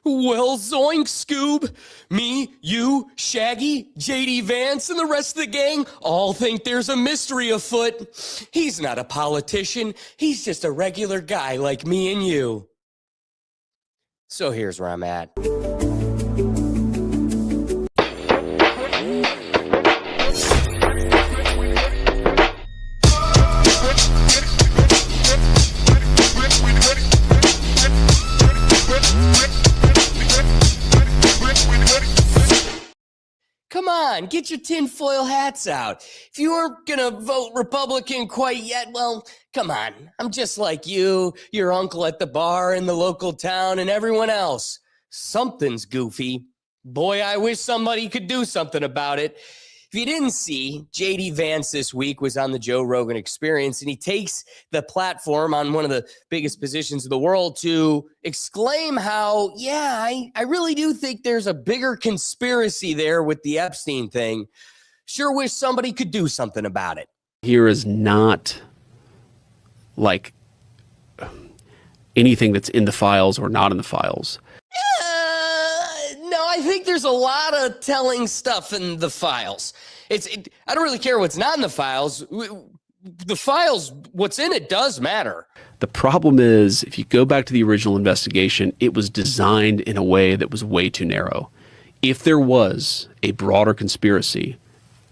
Well, zoink, Scoob. Me, you, Shaggy, JD Vance, and the rest of the gang all think there's a mystery afoot. He's not a politician. He's just a regular guy like me and you. So here's where I'm at. Come on, get your tinfoil hats out. If you weren't gonna vote Republican quite yet, well, come on. I'm just like you, your uncle at the bar in the local town, and everyone else. Something's goofy. Boy, I wish somebody could do something about it. If you didn't see, JD Vance this week was on the Joe Rogan Experience, and he takes the platform on one of the biggest positions in the world to exclaim how, yeah, I really do think there's a bigger conspiracy there with the Epstein thing. Sure wish somebody could do something about it. Here is not like anything that's in the files or not in the files. No, I think there's a lot of telling stuff in the files. I don't really care what's not in the files. The files, what's in it does matter. The problem is, if you go back to the original investigation, it was designed in a way that was way too narrow. If there was a broader conspiracy,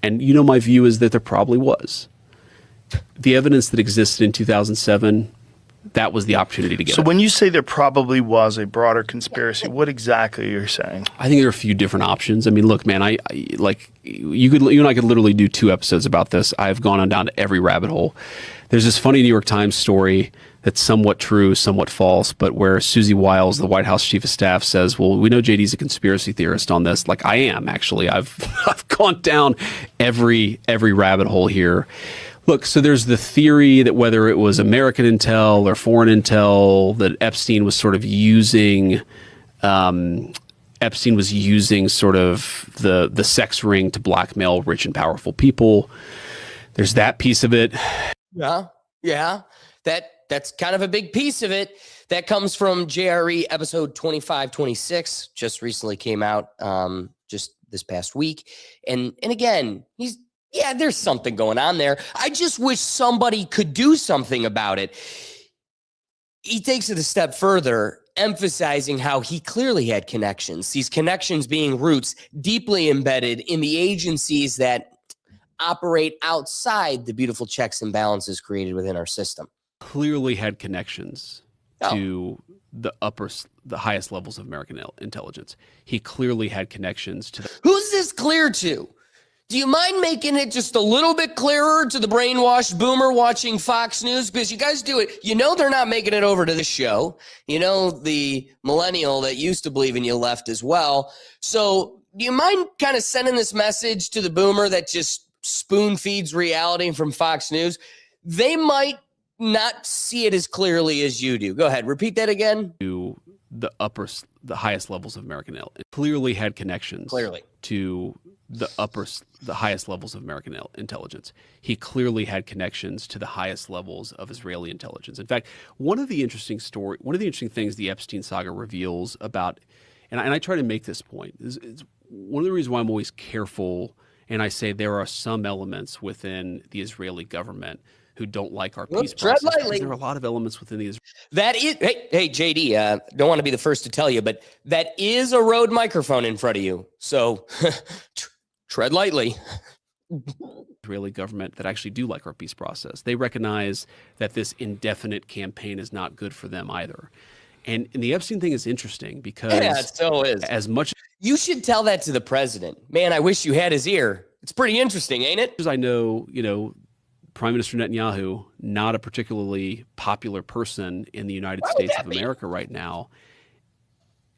and you know my view is that there probably was, the evidence that existed in 2007, that was the opportunity to get it. So when you say there probably was a broader conspiracy, what exactly are you saying? I think there are a few different options. I mean, look, man, I like you and I could literally do 2 episodes about this. I've gone on down to every rabbit hole. There's this funny New York Times story that's somewhat true, somewhat false, but where Susie Wiles, the White House chief of staff, says, well, we know JD's a conspiracy theorist on this. Like I am, actually. I've gone down every rabbit hole here. Look, so there's the theory that whether it was American intel or foreign intel, that Epstein was sort of using sort of the sex ring to blackmail rich and powerful people. There's that piece of it. Yeah. That's kind of a big piece of it. That comes from JRE episode 2526, just recently came out just this past week. And again, there's something going on there. I just wish somebody could do something about it. He takes it a step further, emphasizing how he clearly had connections, these connections being roots deeply embedded in the agencies that operate outside the beautiful checks and balances created within our system. Clearly had connections to the highest levels of American intelligence. He clearly had connections to Who's this clear to? Do you mind making it just a little bit clearer to the brainwashed boomer watching Fox News? Because you guys do it. You know they're not making it over to the show. You know the millennial that used to believe in you left as well. So do you mind kind of sending this message to the boomer that just spoon feeds reality from Fox News? They might not see it as clearly as you do. Go ahead. Repeat that again. To the highest levels of American clearly had connections to the highest levels of American intelligence. He clearly had connections to the highest levels of Israeli intelligence. In fact, one of the interesting things the Epstein saga reveals about, and I try to make this point, is one of the reasons why I'm always careful, and I say there are some elements within the Israeli government who don't like our peace process. There are a lot of elements within the That is, hey, JD, don't want to be the first to tell you, but that is a Rode microphone in front of you. So tread lightly. Israeli government that actually do like our peace process. They recognize that this indefinite campaign is not good for them either. And the Epstein thing is interesting because it so is. As much you should tell that to the president. Man, I wish you had his ear. It's pretty interesting, ain't it? As I know, Prime Minister Netanyahu, not a particularly popular person in the United States of America right now.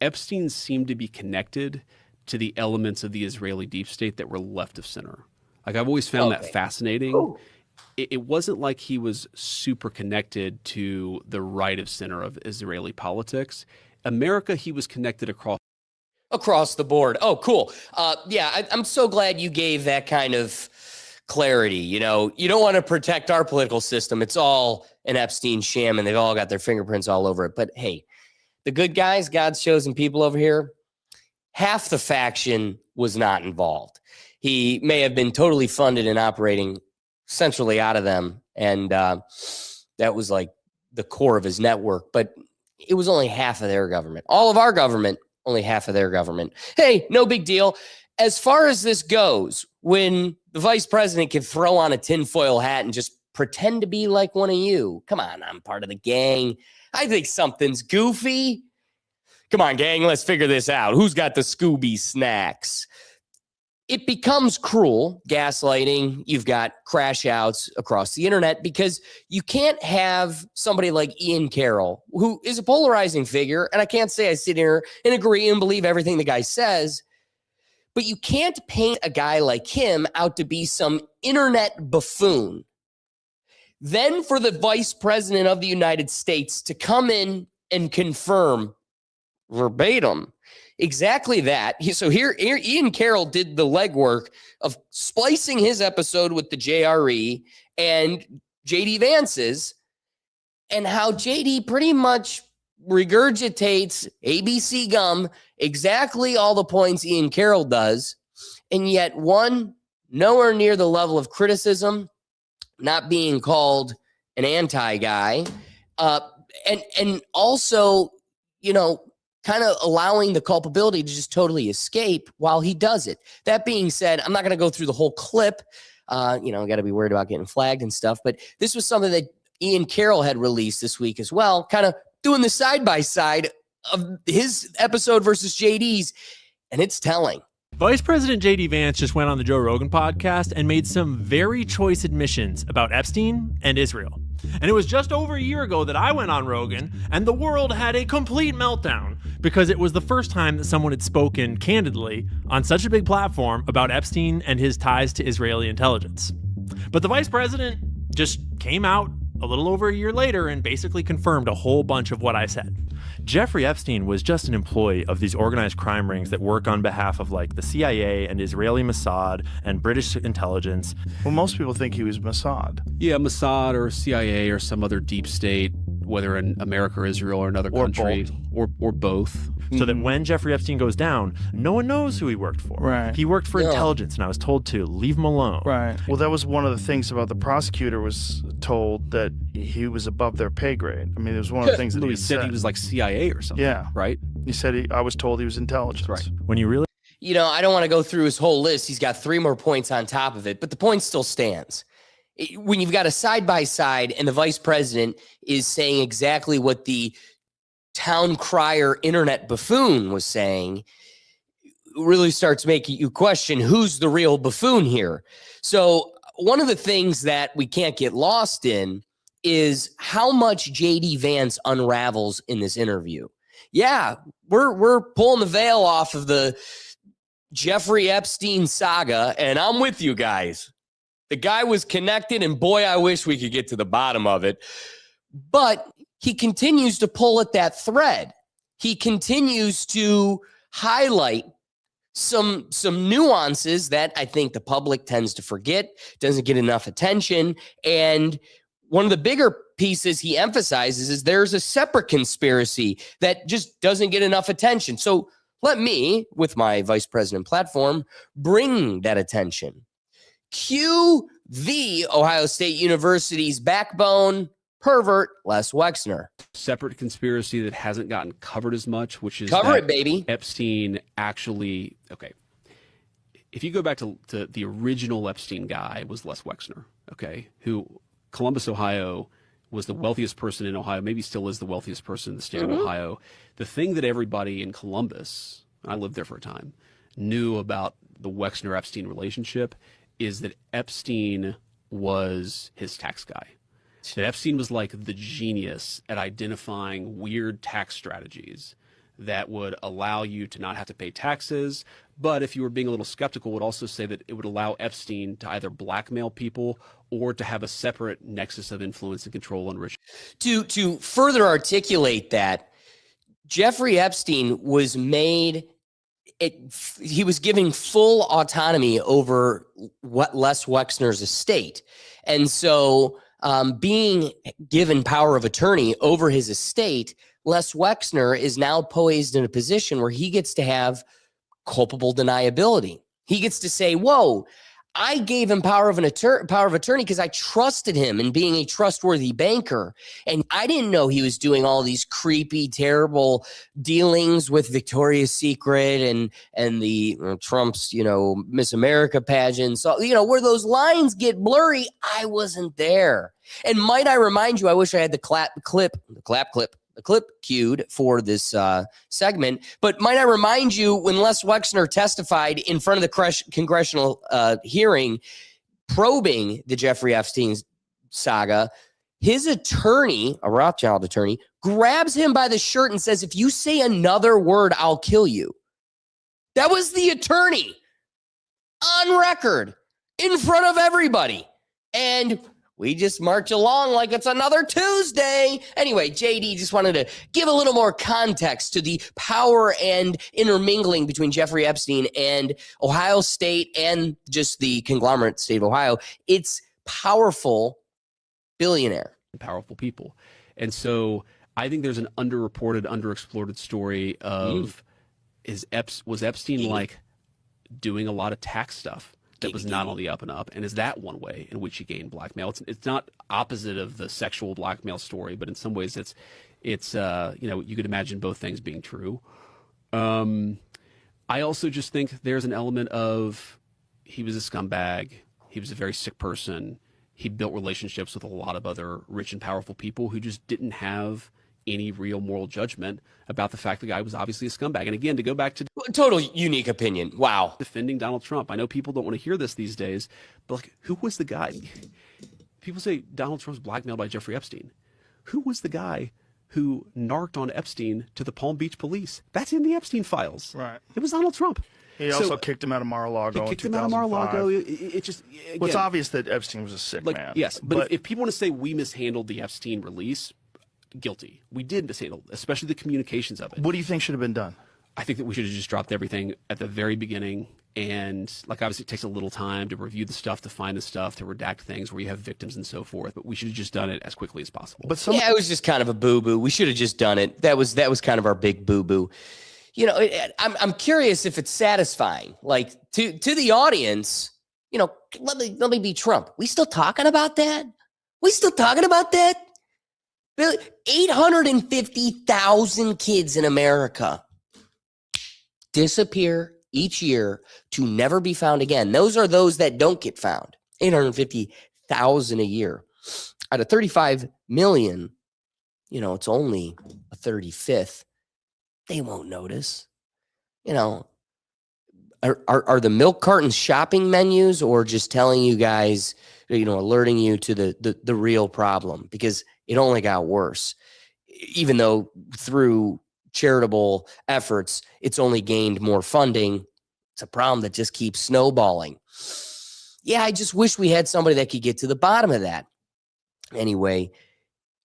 Epstein seemed to be connected to the elements of the Israeli deep state that were left of center. Like I've always found that fascinating. Ooh. It wasn't like he was super connected to the right of center of Israeli politics. America, he was connected across the board. Oh, cool. I'm so glad you gave that kind of clarity. You don't want to protect our political system. It's all an Epstein sham and they've all got their fingerprints all over it. But hey, the good guys, God's chosen people over here, half the faction was not involved. He may have been totally funded and operating centrally out of them. And that was like the core of his network. But it was only half of their government. All of our government, only half of their government. Hey, no big deal. As far as this goes, when the vice president can throw on a tinfoil hat and just pretend to be like one of you, come on, I'm part of the gang. I think something's goofy. Come on, gang, let's figure this out. Who's got the Scooby snacks? It becomes cruel, gaslighting. You've got crash outs across the internet because you can't have somebody like Ian Carroll, who is a polarizing figure. And I can't say I sit here and agree and believe everything the guy says, but you can't paint a guy like him out to be some internet buffoon. Then for the vice president of the United States to come in and confirm verbatim exactly that. So here, Ian Carroll did the legwork of splicing his episode with the JRE and JD Vance's, and how JD pretty much regurgitates ABC gum exactly all the points Ian Carroll does, and yet one nowhere near the level of criticism, not being called an anti-guy, and also, you know, kind of allowing the culpability to just totally escape while he does it. That being said, I'm not going to go through the whole clip. Got to be worried about getting flagged and stuff. But this was something that Ian Carroll had released this week as well, kind of doing the side-by-side of his episode versus JD's, and it's telling. Vice President JD Vance just went on the Joe Rogan podcast and made some very choice admissions about Epstein and Israel. And it was just over a year ago that I went on Rogan and the world had a complete meltdown because it was the first time that someone had spoken candidly on such a big platform about Epstein and his ties to Israeli intelligence. But the vice president just came out a little over a year later and basically confirmed a whole bunch of what I said. Jeffrey Epstein was just an employee of these organized crime rings that work on behalf of like the CIA and Israeli Mossad and British intelligence. Well, most people think he was Mossad. Yeah, Mossad or CIA or some other deep state, whether in America or Israel or another country, or both. So that when Jeffrey Epstein goes down, no one knows who he worked for. Right. He worked for intelligence, and I was told to leave him alone. Right. Well, that was one of the things about the prosecutor was told that he was above their pay grade. I mean, it was one of the things that he said he was like CIA or something. Yeah. Right? He said I was told he was intelligence. Right. When you really... You know, I don't want to go through his whole list. He's got 3 more points on top of it, but the point still stands. When you've got a side-by-side and the vice president is saying exactly what the town crier internet buffoon was saying, it really starts making you question who's the real buffoon here. So one of the things that we can't get lost in is how much JD Vance unravels in this interview. Yeah, we're pulling the veil off of the Jeffrey Epstein saga, and I'm with you guys. The guy was connected, and boy, I wish we could get to the bottom of it. But he continues to pull at that thread. He continues to highlight some nuances that I think the public tends to forget, doesn't get enough attention. And one of the bigger pieces he emphasizes is there's a separate conspiracy that just doesn't get enough attention. So let me, with my vice president platform, bring that attention. Cue the Ohio State University's backbone pervert, Les Wexner. Separate conspiracy that hasn't gotten covered as much, which is Cover it, baby. Epstein actually, okay. If you go back to the original Epstein guy was Les Wexner, okay, who Columbus, Ohio, was the wealthiest person in Ohio, maybe still is the wealthiest person in the state of Ohio. The thing that everybody in Columbus, I lived there for a time, knew about the Wexner-Epstein relationship is that Epstein was his tax guy. That Epstein was like the genius at identifying weird tax strategies that would allow you to not have to pay taxes, but if you were being a little skeptical, would also say that it would allow Epstein to either blackmail people or to have a separate nexus of influence and control and riches. To further articulate that, Jeffrey Epstein was he was giving full autonomy over what Les Wexner's estate. And so being given power of attorney over his estate Les Wexner is now poised in a position where he gets to have culpable deniability. He gets to say, whoa, I gave him power of attorney because I trusted him in being a trustworthy banker. And I didn't know he was doing all these creepy, terrible dealings with Victoria's Secret and the Trump's, Miss America pageant. So, where those lines get blurry, I wasn't there. And might I remind you, I wish I had the clip queued for this segment, but might I remind you when Les Wexner testified in front of the congressional hearing probing the Jeffrey Epstein saga, his attorney, a Rothschild attorney, grabs him by the shirt and says, if you say another word, I'll kill you. That was the attorney on record in front of everybody. And we just march along like it's another Tuesday. Anyway, JD just wanted to give a little more context to the power and intermingling between Jeffrey Epstein and Ohio State and just the conglomerate state of Ohio. It's powerful billionaire. Powerful people. And so I think there's an underreported, underexplored story of was Epstein like doing a lot of tax stuff that was not on the up and up, and is that one way in which he gained blackmail? It's not opposite of the sexual blackmail story, but in some ways it's you could imagine both things being true. I also just think there's an element of he was a scumbag, he was a very sick person, he built relationships with a lot of other rich and powerful people who just didn't have any real moral judgment about the fact the guy was obviously a scumbag. And again, to go back to total unique opinion. Wow. Defending Donald Trump. I know people don't want to hear this these days, but like, who was the guy? People say Donald Trump's blackmailed by Jeffrey Epstein. Who was the guy who narked on Epstein to the Palm Beach police? That's in the Epstein files. Right. It was Donald Trump. He also kicked him out of Mar-a-Lago. He kicked him out of Mar-a-Lago. It just again, well, it's obvious that Epstein was a sick man. Yes, but if people want to say we mishandled the Epstein release, guilty. We did mishandle, especially the communications of it. What do you think should have been done? I think that we should have just dropped everything at the very beginning. And obviously it takes a little time to review the stuff, to find the stuff, to redact things where you have victims and so forth. But we should have just done it as quickly as possible. But it was just kind of a boo-boo. We should have just done it. That was kind of our big boo-boo. I'm curious if it's satisfying, like to the audience. Let me be Trump. We still talking about that? 850,000 kids in America disappear each year to never be found again. Those are those that don't get found. 850,000 a year. Out of 35 million, it's only a 35th. They won't notice. Are the milk cartons shopping menus or just telling you guys, alerting you to the real problem? Because it only got worse. Even though through charitable efforts, it's only gained more funding. It's a problem that just keeps snowballing. Yeah, I just wish we had somebody that could get to the bottom of that. Anyway,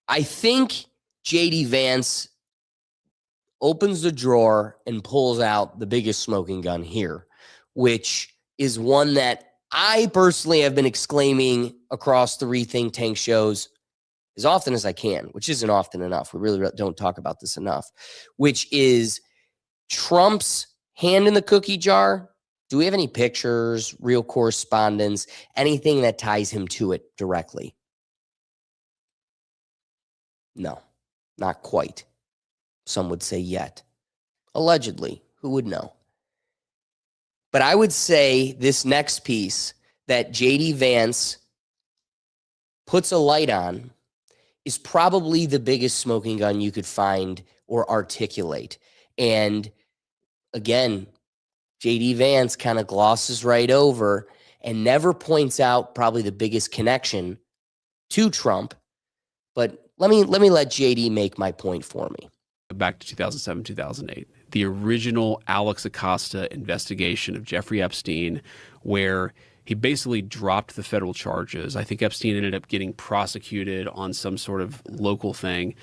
I think JD Vance opens the drawer and pulls out the biggest smoking gun here, which is one that I personally have been exclaiming across the Rethink Tank shows as often as I can, which isn't often enough. We really don't talk about this enough, which is Trump's hand in the cookie jar. Do we have any pictures, real correspondence, anything that ties him to it directly? No, not quite. Some would say yet. Allegedly, who would know? But I would say this next piece that JD Vance puts a light on is probably the biggest smoking gun you could find or articulate. And again, JD Vance kind of glosses right over and never points out probably the biggest connection to Trump. But let me let JD make my point for me. Back to 2007, 2008, the original Alex Acosta investigation of Jeffrey Epstein, where he basically dropped the federal charges. I think Epstein ended up getting prosecuted on some sort of local thing.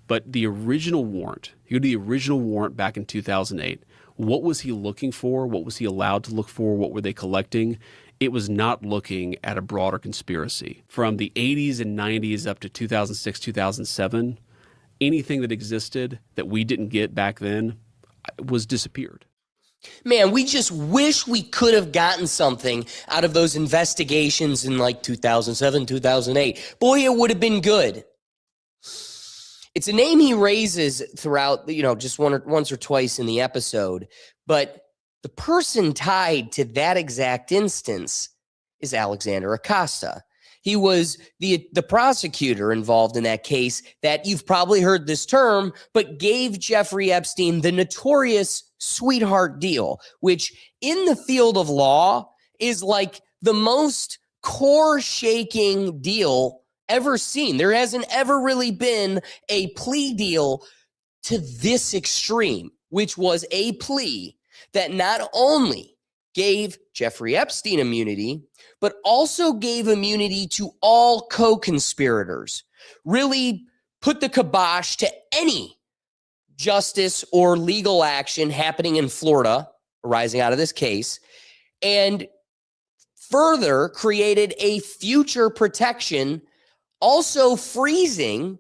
But the original warrant, you go to the original warrant back in 2008, what was he looking for? What was he allowed to look for? What were they collecting? It was not looking at a broader conspiracy. From the 80s and 90s up to 2006, 2007, anything that existed that we didn't get back then was disappeared. Man, we just wish we could have gotten something out of those investigations in like 2007, 2008. Boy, it would have been good. It's a name he raises throughout, just once or twice in the episode. But the person tied to that exact instance is Alexander Acosta. He was the prosecutor involved in that case that you've probably heard this term, but gave Jeffrey Epstein the notorious sweetheart deal, which in the field of law is like the most core-shaking deal ever seen. There hasn't ever really been a plea deal to this extreme, which was a plea that not only gave Jeffrey Epstein immunity, but also gave immunity to all co-conspirators, really put the kibosh to any justice or legal action happening in Florida arising out of this case, and further created a future protection, also freezing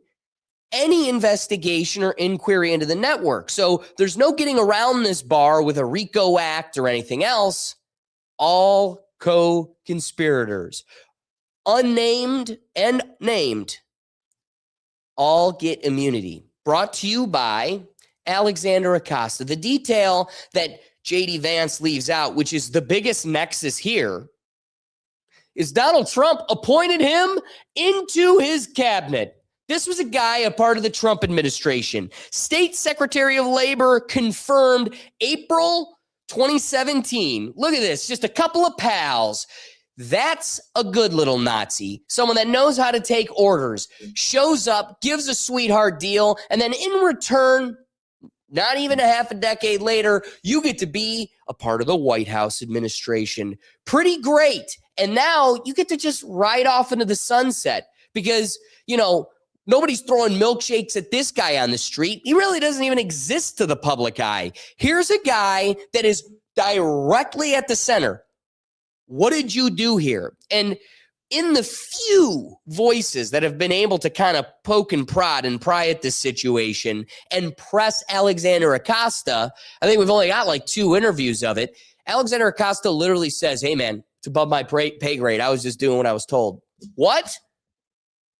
any investigation or inquiry into the network. So there's no getting around this bar with a RICO Act or anything else. All co-conspirators, unnamed and named, all get immunity. Brought to you by Alexander Acosta. The detail that JD Vance leaves out, which is the biggest nexus here, is Donald Trump appointed him into his cabinet. This was a guy, a part of the Trump administration. State Secretary of Labor confirmed April 2017. Look at this, just a couple of pals. That's a good little Nazi. Someone that knows how to take orders, shows up, gives a sweetheart deal, and then in return, not even a half a decade later, you get to be a part of the White House administration. Pretty great. And now you get to just ride off into the sunset because, nobody's throwing milkshakes at this guy on the street. He really doesn't even exist to the public eye. Here's a guy that is directly at the center. What did you do here? And in the few voices that have been able to kind of poke and prod and pry at this situation and press Alexander Acosta, I think we've only got like 2 interviews of it. Alexander Acosta literally says, hey, man, it's above my pay grade. I was just doing what I was told. What?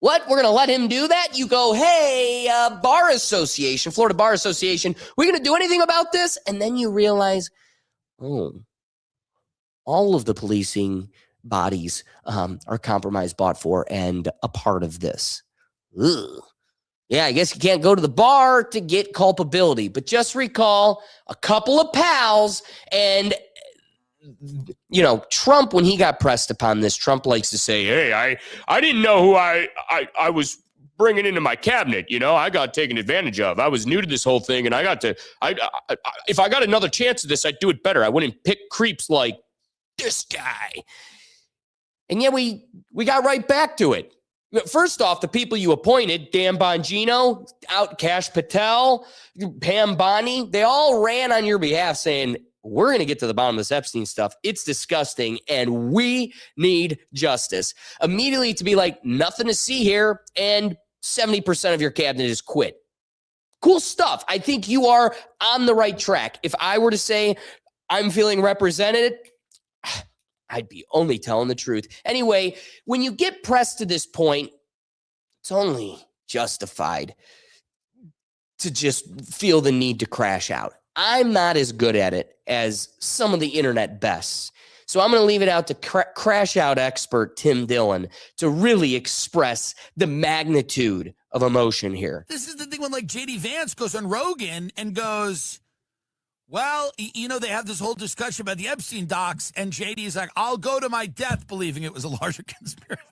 What? We're going to let him do that? You go, hey, Bar Association, Florida Bar Association, we're going to do anything about this? And then you realize, all of the policing bodies are compromised, bought for, and a part of this. Ugh. Yeah, I guess you can't go to the bar to get culpability, but just recall a couple of pals and Trump, when he got pressed upon this, Trump likes to say, hey, I didn't know who I was bringing into my cabinet. I got taken advantage of. I was new to this whole thing, and if I got another chance at this, I'd do it better. I wouldn't pick creeps like this guy. And yet we got right back to it. First off, the people you appointed, Dan Bongino, Cash Patel, Pam Bondi, they all ran on your behalf saying, we're going to get to the bottom of this Epstein stuff. It's disgusting, and we need justice. Immediately to be like, nothing to see here, and 70% of your cabinet is quit. Cool stuff. I think you are on the right track. If I were to say I'm feeling represented, I'd be only telling the truth. Anyway, when you get pressed to this point, it's only justified to just feel the need to crash out. I'm not as good at it as some of the internet bests. So I'm going to leave it out to crash out expert Tim Dillon to really express the magnitude of emotion here. This is the thing when JD Vance goes on Rogan and goes, well, they have this whole discussion about the Epstein docs, and JD is like, I'll go to my death believing it was a larger conspiracy.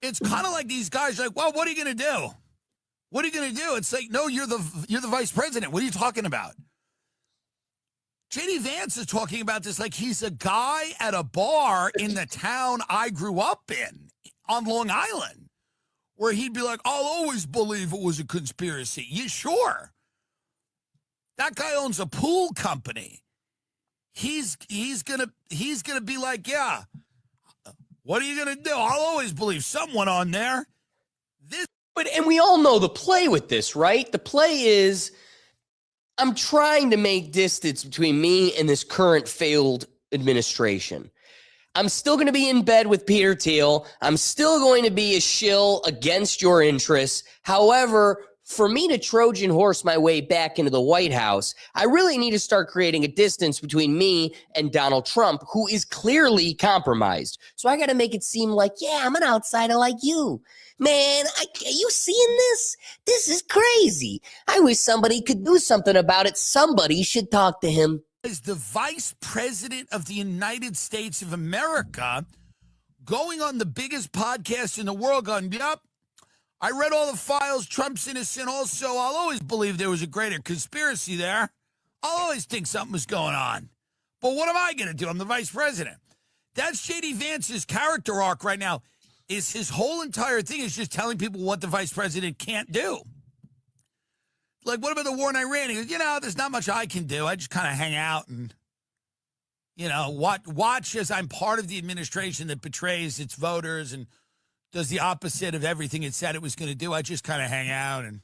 It's kind of like these guys are like, well, what are you going to do? What are you going to do? It's like, no, you're the vice president. What are you talking about? JD Vance is talking about this like he's a guy at a bar in the town I grew up in on Long Island, where he'd be like, I'll always believe it was a conspiracy. You sure? That guy owns a pool company. He's gonna be like, yeah. What are you gonna do? I'll always believe someone on there. This And we all know the play with this, right? The play is I'm trying to make distance between me and this current failed administration. I'm still going to be in bed with Peter Thiel. I'm still going to be a shill against your interests. However, for me to Trojan horse my way back into the White House, I really need to start creating a distance between me and Donald Trump, who is clearly compromised. So I got to make it seem like, yeah, I'm an outsider like you. Man, are you seeing this? This is crazy. I wish somebody could do something about it. Somebody should talk to him. Is the vice president of the United States of America going on the biggest podcast in the world going, yep, I read all the files. Trump's innocent. Also, I'll always believe there was a greater conspiracy there. I'll always think something was going on. But what am I going to do? I'm the vice president. That's J.D. Vance's character arc right now. Is his whole entire thing is just telling people what the vice president can't do. Like, what about the war in Iran? He goes, there's not much I can do. I just kind of hang out and, watch as I'm part of the administration that betrays its voters and does the opposite of everything it said it was going to do. I just kind of hang out and,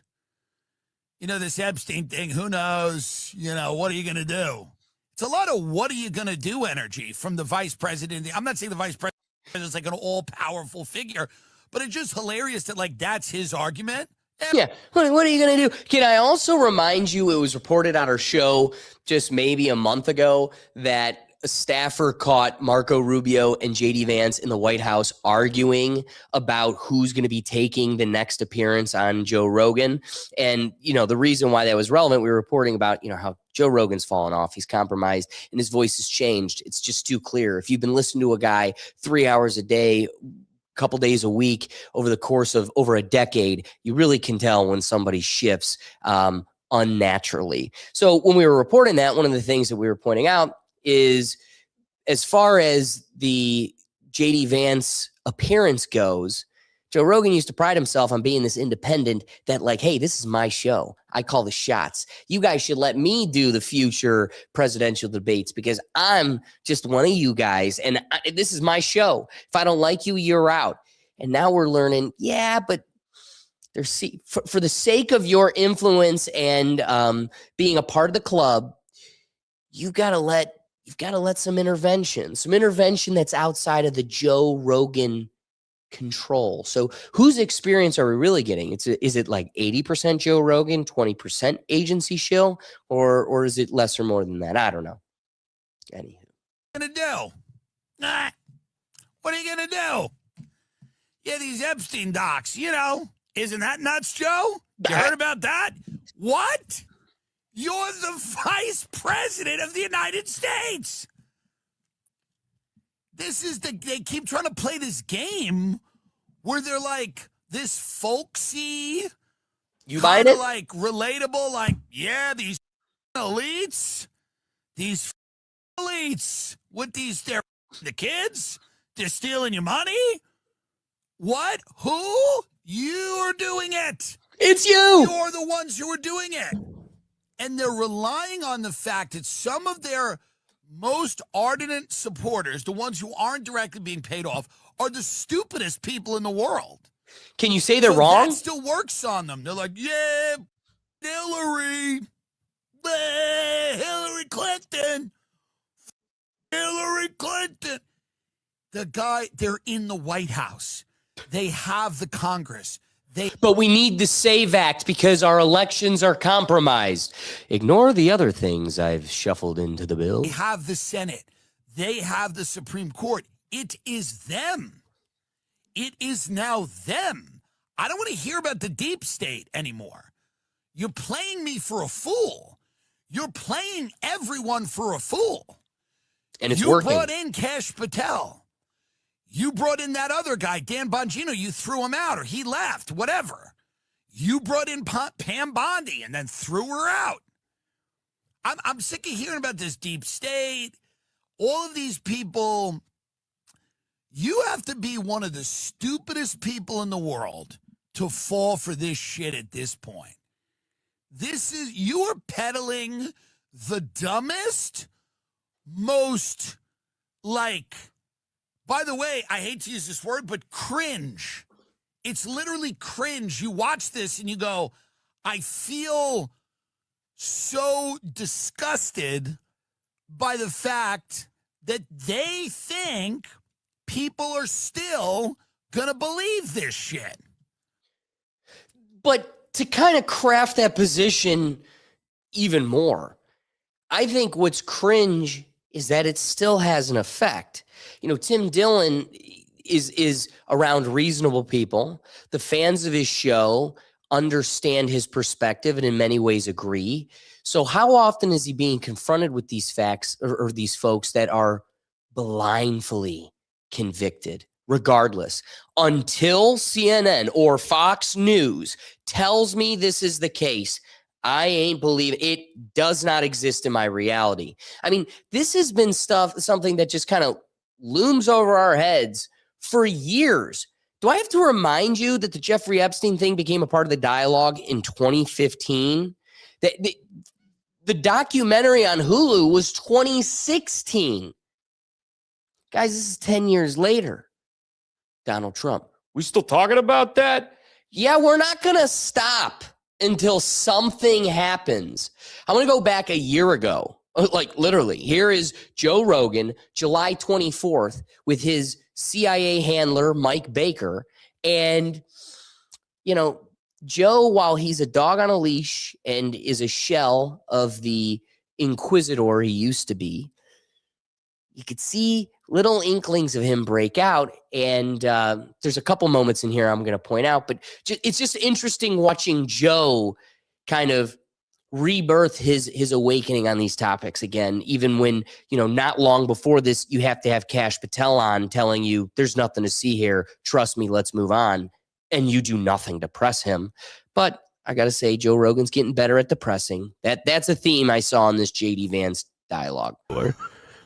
this Epstein thing, who knows? What are you going to do? It's a lot of what are you going to do energy from the vice president. I'm not saying the vice president is like an all-powerful figure, but it's just hilarious that, that's his argument. Yeah. What are you going to do? Can I also remind you, it was reported on our show just maybe a month ago that a staffer caught Marco Rubio and J.D. Vance in the White House arguing about who's going to be taking the next appearance on Joe Rogan. And, the reason why that was relevant, we were reporting about, how Joe Rogan's fallen off. He's compromised and his voice has changed. It's just too clear. If you've been listening to a guy 3 hours a day, couple days a week over the course of over a decade, you really can tell when somebody shifts unnaturally. So when we were reporting that, one of the things that we were pointing out is as far as the J.D. Vance appearance goes, Joe Rogan used to pride himself on being this independent that hey, this is my show. I call the shots. You guys should let me do the future presidential debates because I'm just one of you guys. And this is my show. If I don't like you, you're out. And now we're learning, yeah, but for the sake of your influence and being a part of the club, you've got to let some intervention that's outside of the Joe Rogan control. So whose experience are we really getting? Is it like 80% Joe Rogan, 20% agency shill, or is it less or more than that? I don't know. Anywho. What are you going to do? What are you going to do? Yeah, these Epstein docs, isn't that nuts, Joe? You heard about that? What? You're the vice president of the United States. They keep trying to play this game where they're like this folksy, you buying it? Like relatable, yeah, these elites with the kids, they're stealing your money. What? Who? You're doing it. It's you. You're the ones who are doing it. And they're relying on the fact that some of their most ardent supporters, the ones who aren't directly being paid off, are the stupidest people in the world. Can you say they're wrong? That still works on them. They're like, yeah, Hillary Clinton. The guy, they're in the White House. They have the Congress. But we need the SAVE Act because our elections are compromised. Ignore the other things I've shuffled into the bill. They have the Senate. They have the Supreme Court. It is them. It is now them. I don't want to hear about the deep state anymore. You're playing me for a fool. You're playing everyone for a fool. And it's working. You brought in Kash Patel. You brought in that other guy, Dan Bongino. You threw him out or he left, whatever. You brought in Pam Bondi and then threw her out. I'm sick of hearing about this deep state. All of these people, you have to be one of the stupidest people in the world to fall for this shit at this point. You are peddling the dumbest, most by the way, I hate to use this word, but cringe It's literally cringe. You watch this and you go, I feel so disgusted by the fact that they think people are still going to believe this shit. But to kind of craft that position even more, I think what's cringe is that it still has an effect. You know, Tim Dillon is around reasonable people. The fans of his show understand his perspective and in many ways agree. So how often is he being confronted with these facts or these folks that are blindly convicted, regardless, until CNN or Fox News tells me this is the case? I ain't believe it. It does not exist in my reality. I mean, this has been something that just kind of looms over our heads for years. Do I have to remind you that the Jeffrey Epstein thing became a part of the dialogue in 2015? The documentary on Hulu was 2016. Guys, this is 10 years later. Donald Trump. We still talking about that? Yeah, we're not going to stop until something happens. I'm going to go back a year ago. Like literally, here is Joe Rogan, July 24th, with his CIA handler, Mike Baker. And, you know, Joe, while he's a dog on a leash and is a shell of the inquisitor he used to be, you could see little inklings of him break out. And there's a couple moments in here I'm going to point out, but it's just interesting watching Joe kind of rebirth his awakening on these topics again, even when, you know, not long before this, you have to have Kash Patel on telling you there's nothing to see here. Trust me, let's move on. And you do nothing to press him. But I got to say, Joe Rogan's getting better at depressing. That's a theme I saw in this JD Vance dialogue.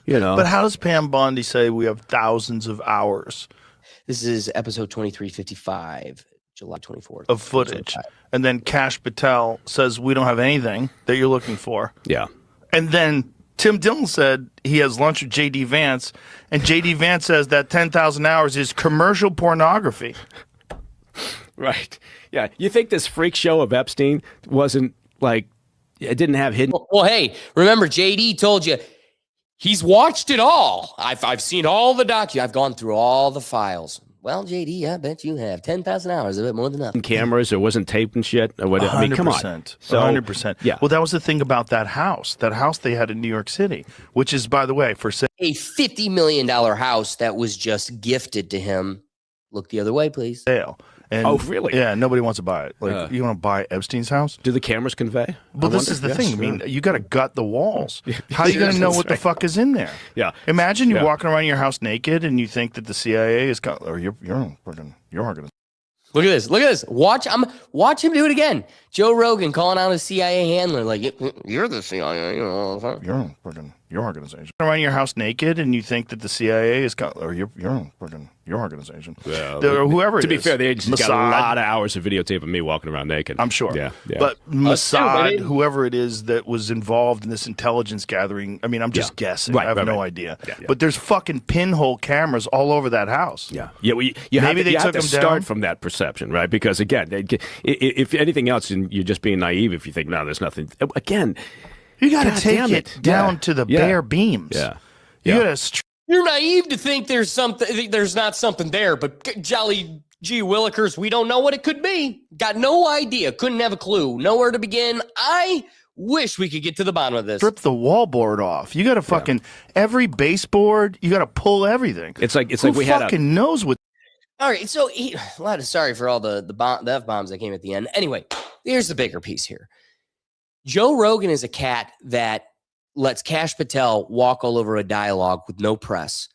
You know, but how does Pam Bondi say we have thousands of hours? This is episode 2355, July 24th. Of footage. And then Kash Patel says we don't have anything that you're looking for. Yeah. And then Tim Dillon said he has lunch with JD Vance, and JD Vance says that 10,000 hours is commercial pornography. Right. Yeah. You think this freak show of Epstein wasn't like, it didn't have hidden. Well, hey, remember JD told you he's watched it all. I've seen all the I've gone through all the files. Well, JD, I bet you have 10,000 hours of it, more than enough. Cameras, or wasn't taped and shit. Or whatever. I mean, come on. 100%. Yeah. Well, that was the thing about that house. That house they had in New York City, which is, by the way, for sale. A $50 million house that was just gifted to him. Look the other way, please. Sale. And, oh, really? Yeah, nobody wants to buy it. Like, you want to buy Epstein's house? Do the cameras convey? Well, this is the thing. I mean, you got to gut the walls. How are you going to know what the fuck is in there? Yeah. Imagine you're walking around your house naked and you think that the CIA is or you're organized. Look at this. Look at this. Watch him do it again. Joe Rogan calling out his CIA handler like, you're the CIA. Your organization. Around your house naked and you think that the CIA is or your organization. Yeah, or whoever it is. To be fair, the agency's got a lot of hours of videotape of me walking around naked. I'm sure. Yeah. But Mossad, whoever it is that was involved in this intelligence gathering, I mean, I'm just guessing. Right, I have no idea. Yeah. But there's fucking pinhole cameras all over that house. Yeah. Yeah. Well, you have to start from that perception, right? Because again, if anything else, you're just being naive if you think, no, there's nothing. Again, you got to take it down to the bare beams. Yeah. You're naive to think there's not something there, but jolly gee willikers, we don't know what it could be. Got no idea. Couldn't have a clue. Nowhere to begin. I wish we could get to the bottom of this. Strip the wallboard off. You got to fucking every baseboard. You got to pull everything. It's like Who we fucking knows what. All right, so sorry for all the F-bombs that came at the end. Anyway, here's the bigger piece here. Joe Rogan is a cat that lets Kash Patel walk all over a dialogue with no press.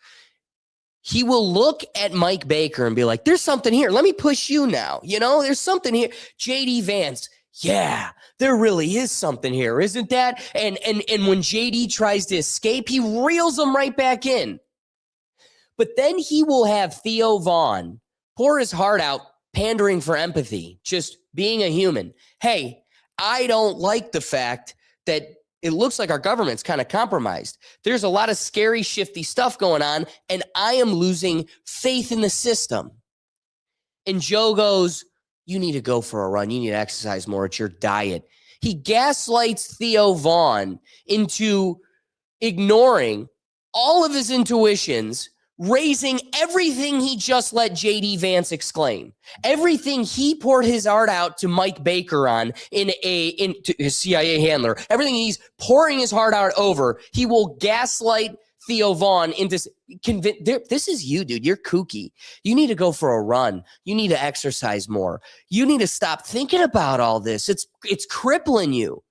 He will look at Mike Baker and be like, there's something here. Let me push you now. You know, there's something here. JD Vance, yeah, there really is something here, isn't that? And when JD tries to escape, he reels him right back in. But then he will have Theo Vaughn pour his heart out, pandering for empathy, just being a human. Hey, I don't like the fact that it looks like our government's kind of compromised. There's a lot of scary, shifty stuff going on, and I am losing faith in the system. And Joe goes, you need to go for a run. You need to exercise more. It's your diet. He gaslights Theo Vaughn into ignoring all of his intuitions, raising everything he just let JD Vance exclaim. Everything he poured his heart out to Mike Baker on to his CIA handler. Everything he's pouring his heart out over, he will gaslight Theo Vaughn into this is you, dude. You're kooky. You need to go for a run. You need to exercise more. You need to stop thinking about all this. It's crippling you.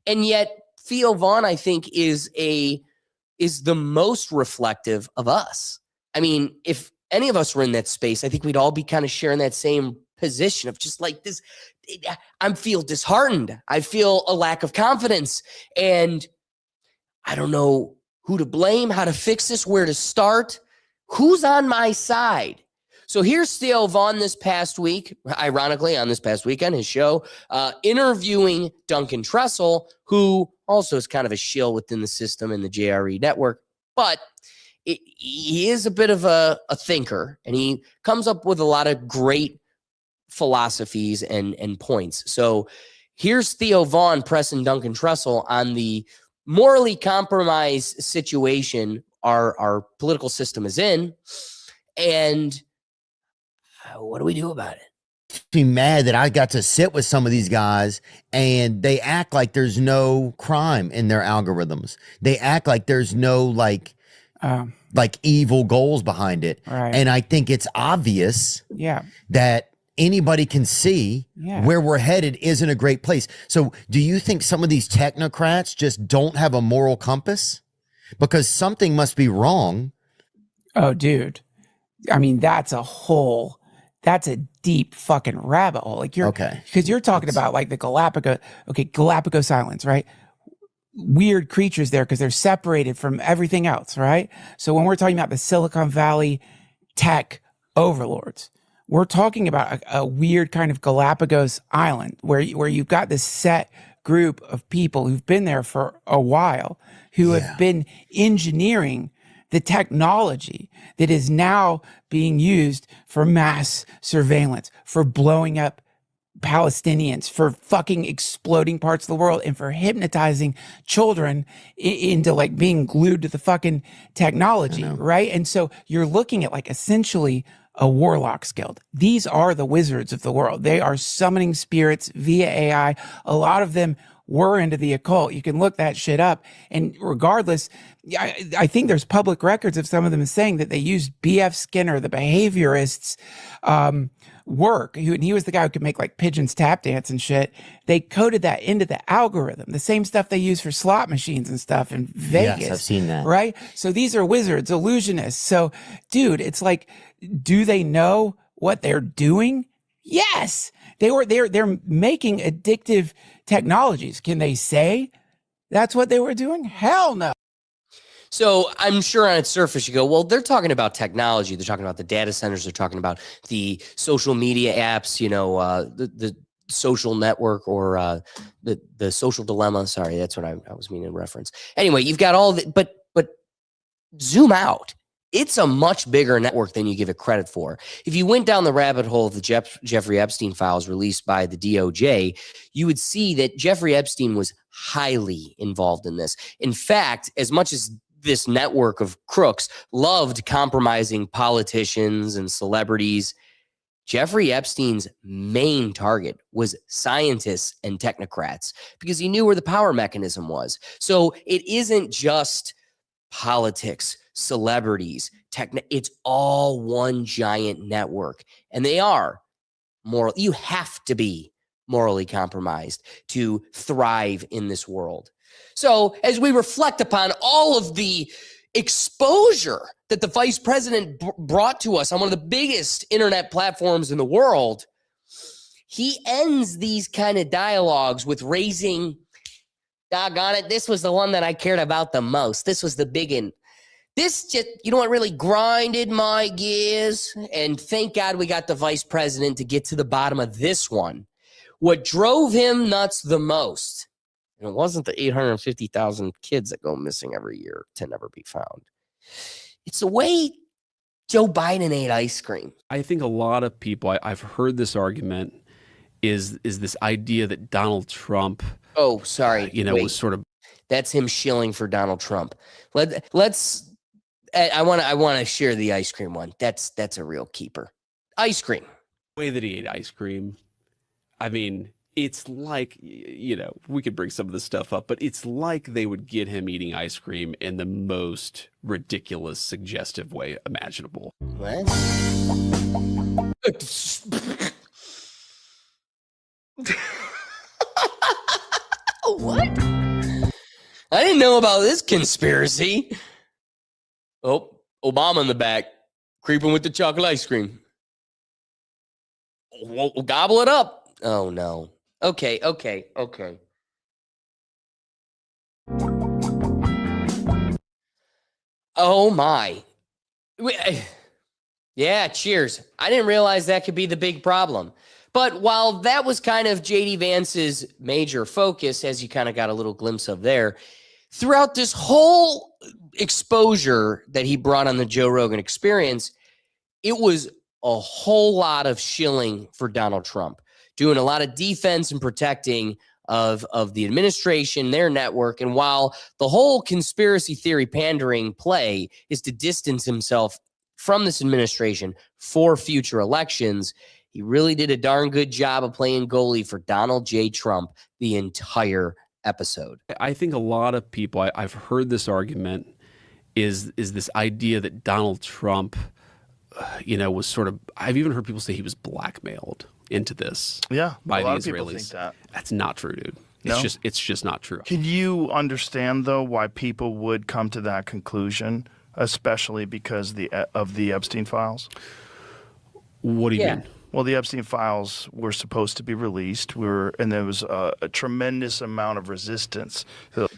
And yet Theo Vaughn, I think, is the most reflective of us. I mean, if any of us were in that space, I think we'd all be kind of sharing that same position of just like this. I feel disheartened. I feel a lack of confidence. And I don't know who to blame, how to fix this, where to start, who's on my side. So here's Theo Vaughn this past week, ironically on this past weekend, his show, interviewing Duncan Trussell, who also is kind of a shill within the system in the JRE network, but he is a bit of a thinker, and he comes up with a lot of great philosophies and points. So here's Theo Vaughn pressing Duncan Trussell on the morally compromised situation our political system is in, and what do we do about it? Be mad that I got to sit with some of these guys and they act like there's no crime in their algorithms. They act like there's no like evil goals behind it. Right. And I think it's obvious that anybody can see where we're headed isn't a great place. So do you think some of these technocrats just don't have a moral compass? Because something must be wrong. Oh, dude. I mean, that's a deep fucking rabbit hole. Like because you're talking about like the Galapagos Islands, right? Weird creatures there because they're separated from everything else, right? So when we're talking about the Silicon Valley tech overlords, we're talking about a weird kind of Galapagos Island where you've got this set group of people who've been there for a while, who have been engineering the technology that is now being used for mass surveillance, for blowing up Palestinians, for fucking exploding parts of the world, and for hypnotizing children into like being glued to the fucking technology, right? And so you're looking at like essentially a Warlock's Guild. These are the wizards of the world. They are summoning spirits via AI. A lot of them were into the occult. You can look that shit up. And regardless, I think there's public records of some of them saying that they used B.F. Skinner, the behaviorist's work. He was the guy who could make like pigeons tap dance and shit. They coded that into the algorithm, the same stuff they use for slot machines and stuff in Vegas. Yes, I've seen that. Right? So these are wizards, illusionists. So, dude, it's like, do they know what they're doing? Yes. They're making addictive technologies. Can they say that's what they were doing? Hell no. So I'm sure on its surface you go, well, they're talking about technology. They're talking about the data centers. They're talking about the social media apps, the social network or the social dilemma. Sorry, that's what I was meaning to reference. Anyway, you've got all the, but zoom out. It's a much bigger network than you give it credit for. If you went down the rabbit hole of the Jeffrey Epstein files released by the DOJ, you would see that Jeffrey Epstein was highly involved in this. In fact, as much as this network of crooks loved compromising politicians and celebrities, Jeffrey Epstein's main target was scientists and technocrats because he knew where the power mechanism was. So it isn't just politics, celebrities, it's all one giant network. And they are moral. You have to be morally compromised to thrive in this world. So as we reflect upon all of the exposure that the vice president brought to us on one of the biggest internet platforms in the world, he ends these kind of dialogues with raising, doggone it, this was the one that I cared about the most. This was the big one. This just, what really grinded my gears? And thank God we got the vice president to get to the bottom of this one. What drove him nuts the most, and it wasn't the 850,000 kids that go missing every year to never be found. It's the way Joe Biden ate ice cream. I think a lot of people, I've heard this argument, is this idea that Donald Trump, oh, sorry, was sort of. That's him shilling for Donald Trump. Let's. I want to share the ice cream one. That's a real keeper. Ice cream. The way that he ate ice cream. I mean, it's like, we could bring some of this stuff up, but it's like they would get him eating ice cream in the most ridiculous, suggestive way imaginable. What? What? I didn't know about this conspiracy. Oh, Obama in the back, creeping with the chocolate ice cream. We'll gobble it up. Oh, no. Okay. Oh, my. Yeah, cheers. I didn't realize that could be the big problem. But while that was kind of J.D. Vance's major focus, as you kind of got a little glimpse of there, throughout this whole exposure that he brought on the Joe Rogan Experience, it was a whole lot of shilling for Donald Trump, doing a lot of defense and protecting of the administration, their network. And while the whole conspiracy theory pandering play is to distance himself from this administration for future elections, he really did a darn good job of playing goalie for Donald J. Trump the entire episode. I think a lot of people, I've heard this argument, is this idea that Donald Trump, was sort of, I've even heard people say he was blackmailed into this by the Israelis. Think that. That's not true, dude. No? It's just not true. Can you understand, though, why people would come to that conclusion, especially because of the Epstein files? What do you mean? Well, the Epstein files were supposed to be released, and there was a tremendous amount of resistance.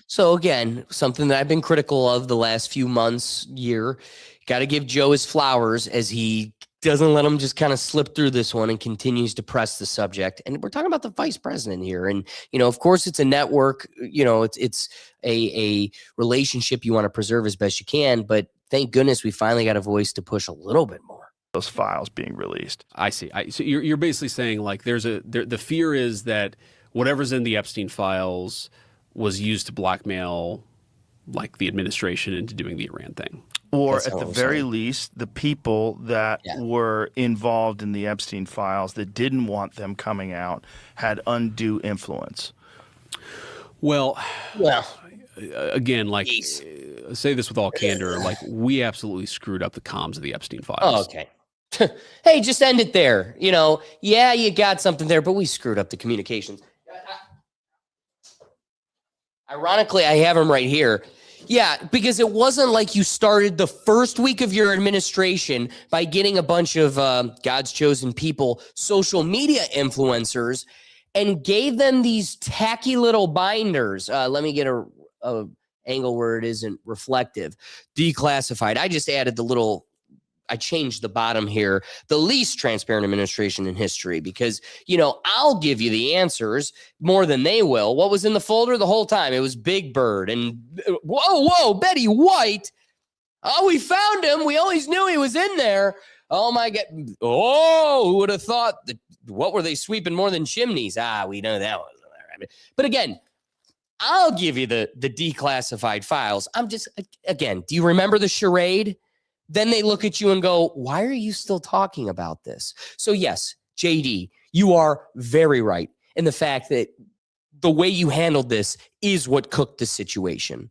So again, something that I've been critical of the last few months, year, got to give Joe his flowers as he doesn't let him just kind of slip through this one and continues to press the subject. And we're talking about the vice president here. And, of course it's a network, it's a relationship you want to preserve as best you can, but thank goodness we finally got a voice to push a little bit more. Those files being released. I see. So you're basically saying like the fear is that whatever's in the Epstein files was used to blackmail like the administration into doing the Iran thing. Or at the very least, the people that were involved in the Epstein files that didn't want them coming out had undue influence. Well, again, like say this with all candor, like we absolutely screwed up the comms of the Epstein files. Oh, okay. Hey, just end it there. You got something there, but we screwed up the communications. Ironically, I have him right here. Yeah, because it wasn't like you started the first week of your administration by getting a bunch of God's chosen people, social media influencers, and gave them these tacky little binders. Let me get a angle where it isn't reflective. Declassified. I just added I changed the bottom here, the least transparent administration in history, because, I'll give you the answers more than they will. What was in the folder the whole time? It was Big Bird and whoa, Betty White. Oh, we found him. We always knew he was in there. Oh my God. Oh, who would have thought that? What were they sweeping more than chimneys? We know that was there. But again, I'll give you the declassified files. I'm just, again, do you remember the charade? Then they look at you and go, why are you still talking about this? So yes, JD, you are very right in the fact that the way you handled this is what cooked the situation.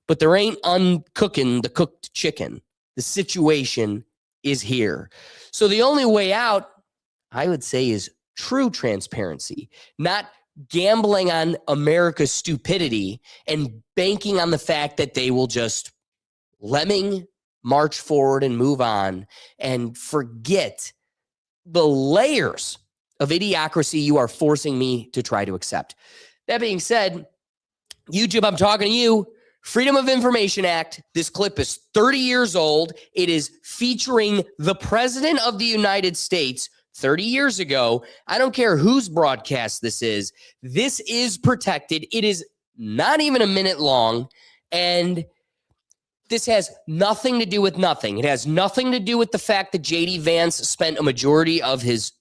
But there ain't uncooking the cooked chicken. The situation is here. So the only way out, I would say, is true transparency, not gambling on America's stupidity and banking on the fact that they will just lemming march forward and move on and forget the layers of idiocracy you are forcing me to try to accept. That being said, YouTube, I'm talking to you. Freedom of Information Act. This clip is 30 years old. It is featuring the President of the United States 30 years ago. I don't care whose broadcast this is. This is protected. It is not even a minute long. And This has nothing to do with nothing. It has nothing to do with the fact that JD Vance spent a majority of his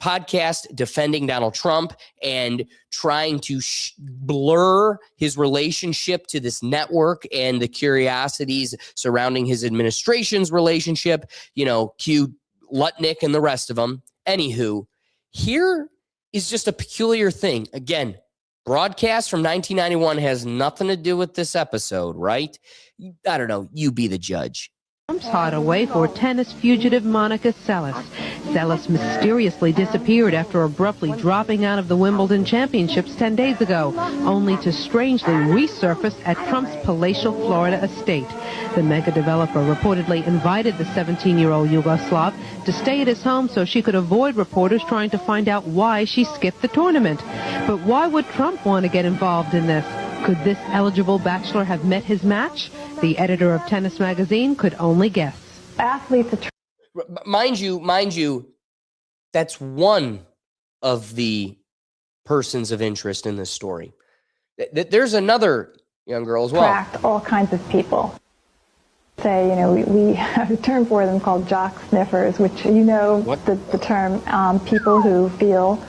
podcast defending Donald Trump and trying to blur his relationship to this network and the curiosities surrounding his administration's relationship, cue Lutnick and the rest of them. Anywho, here is just a peculiar thing. Again, broadcast from 1991 has nothing to do with this episode, right? I don't know. You be the judge. Trump's hideaway for tennis fugitive Monica Seles. Seles mysteriously disappeared after abruptly dropping out of the Wimbledon Championships 10 days ago, only to strangely resurface at Trump's palatial Florida estate. The mega developer reportedly invited the 17-year-old Yugoslav to stay at his home so she could avoid reporters trying to find out why she skipped the tournament. But why would Trump want to get involved in this? Could this eligible bachelor have met his match? The editor of Tennis Magazine could only guess. Athletes, mind you, that's one of the persons of interest in this story. There's another young girl as well. Attract all kinds of people. Say, we have a term for them called jock sniffers, which the term, people who feel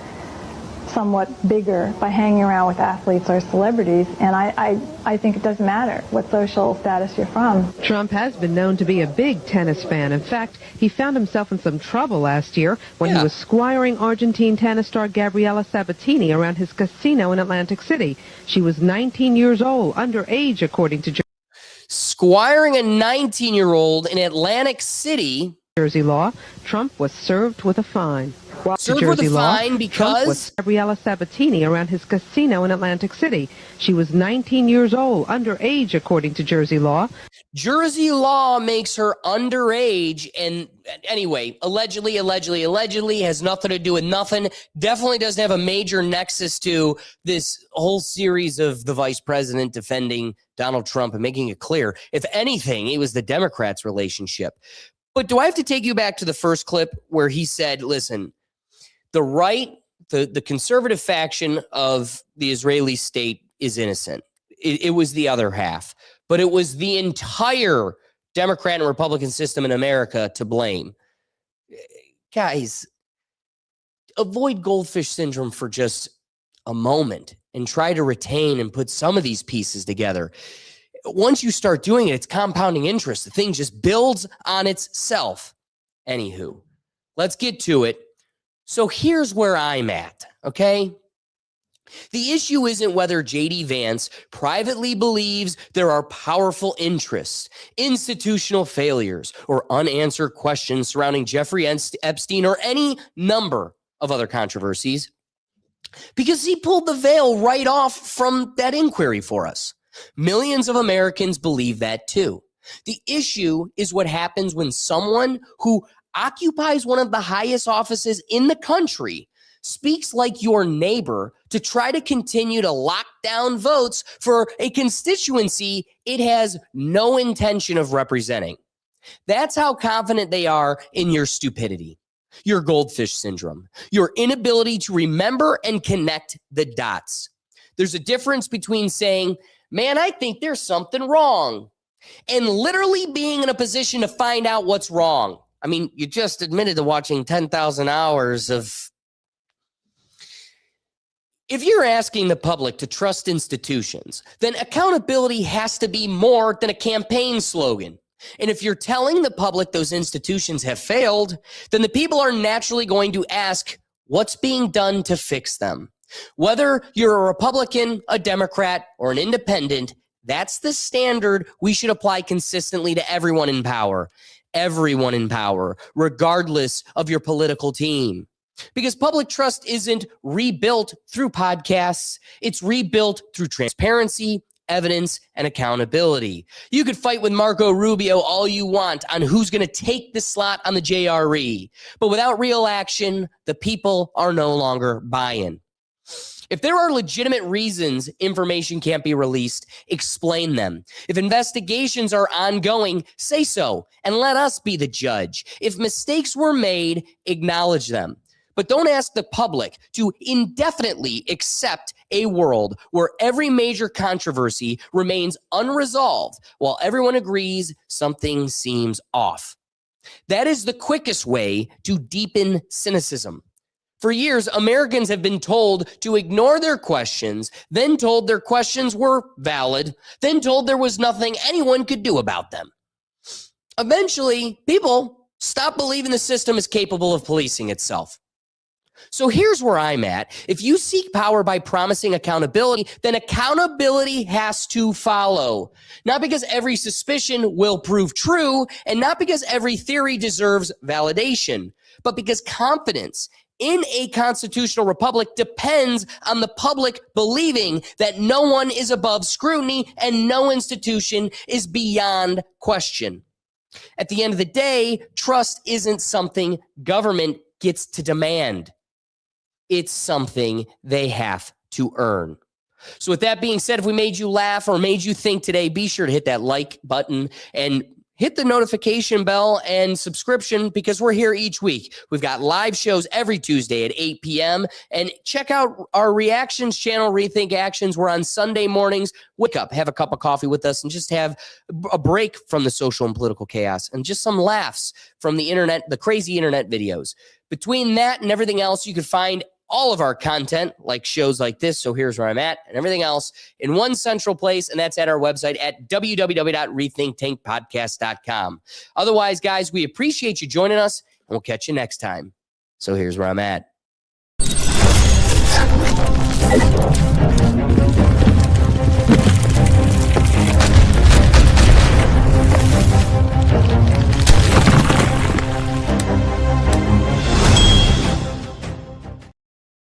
somewhat bigger by hanging around with athletes or celebrities, and I think it doesn't matter what social status you're from. Trump has been known to be a big tennis fan. In fact, he found himself in some trouble last year when he was squiring Argentine tennis star Gabriela Sabatini around his casino in Atlantic City. She was 19 years old, underage, according to squiring a 19-year-old in Atlantic City. Jersey law. Trump was served with a fine. Served with a fine because Trump was Gabriela Sabatini around his casino in Atlantic City. She was 19 years old, underage, according to Jersey law. Jersey law makes her underage, and anyway, allegedly has nothing to do with nothing. Definitely doesn't have a major nexus to this whole series of the vice president defending Donald Trump and making it clear. If anything, it was the Democrats' relationship. But do I have to take you back to the first clip where he said, listen, the right, the conservative faction of the Israeli state is innocent. It was the other half, but it was the entire Democrat and Republican system in America to blame. Guys, avoid goldfish syndrome for just a moment and try to retain and put some of these pieces together. Once you start doing it, it's compounding interest. The thing just builds on itself. Anywho, let's get to it. So here's where I'm at, okay? The issue isn't whether JD Vance privately believes there are powerful interests, institutional failures, or unanswered questions surrounding Jeffrey Epstein or any number of other controversies, because he pulled the veil right off from that inquiry for us. Millions of Americans believe that too. The issue is what happens when someone who occupies one of the highest offices in the country speaks like your neighbor to try to continue to lock down votes for a constituency it has no intention of representing. That's how confident they are in your stupidity, your goldfish syndrome, your inability to remember and connect the dots. There's a difference between saying, man, I think there's something wrong, and literally being in a position to find out what's wrong. I mean, you just admitted to watching 10,000 hours of... If you're asking the public to trust institutions, then accountability has to be more than a campaign slogan. And if you're telling the public those institutions have failed, then the people are naturally going to ask, what's being done to fix them? Whether you're a Republican, a Democrat, or an independent, that's the standard we should apply consistently to everyone in power. Everyone in power, regardless of your political team. Because public trust isn't rebuilt through podcasts. It's rebuilt through transparency, evidence, and accountability. You could fight with Marco Rubio all you want on who's going to take the slot on the JRE. But without real action, the people are no longer buying. If there are legitimate reasons information can't be released, explain them. If investigations are ongoing, say so, and let us be the judge. If mistakes were made, acknowledge them. But don't ask the public to indefinitely accept a world where every major controversy remains unresolved while everyone agrees something seems off. That is the quickest way to deepen cynicism. For years, Americans have been told to ignore their questions, then told their questions were valid, then told there was nothing anyone could do about them. Eventually, people stop believing the system is capable of policing itself. So here's where I'm at. If you seek power by promising accountability, then accountability has to follow. Not because every suspicion will prove true, and not because every theory deserves validation, but because confidence in a constitutional republic depends on the public believing that no one is above scrutiny and no institution is beyond question. At the end of the day, trust isn't something government gets to demand. It's something they have to earn. So with that being said, if we made you laugh or made you think today, be sure to hit that like button and hit the notification bell and subscription, because we're here each week. We've got live shows every Tuesday at 8 p.m. And check out our reactions channel, Rethink Actions. We're on Sunday mornings. Wake up, have a cup of coffee with us, and just have a break from the social and political chaos and just some laughs from the internet, the crazy internet videos. Between that and everything else, you can find all of our content, like shows like this, So Here's Where I'm At, and everything else in one central place, and that's at our website at www.rethinktankpodcast.com. Otherwise, guys, we appreciate you joining us, and we'll catch you next time. So Here's Where I'm At.